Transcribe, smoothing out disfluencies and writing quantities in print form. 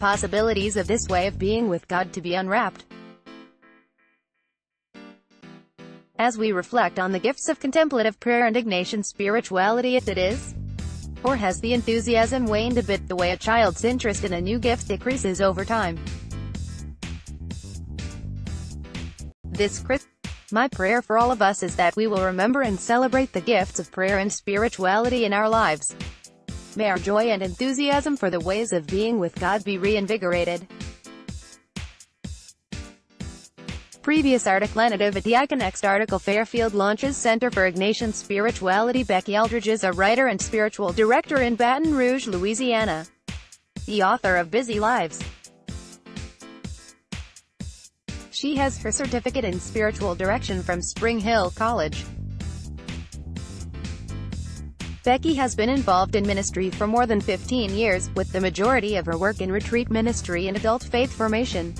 possibilities of this way of being with God to be unwrapped. As we reflect on the gifts of contemplative prayer and Ignatian spirituality, it is, or has the enthusiasm waned a bit the way a child's interest in a new gift decreases over time? This Christmas, my prayer for all of us is that we will remember and celebrate the gifts of prayer and spirituality in our lives. May our joy and enthusiasm for the ways of being with God be reinvigorated. Previous article edited at the Icon. Next article: Fairfield launches Center for Ignatian Spirituality. Becky Eldridge is a writer and spiritual director in Baton Rouge, Louisiana. The author of Busy Lives. She has her certificate in spiritual direction from Spring Hill College. Becky has been involved in ministry for more than 15 years, with the majority of her work in retreat ministry and adult faith formation.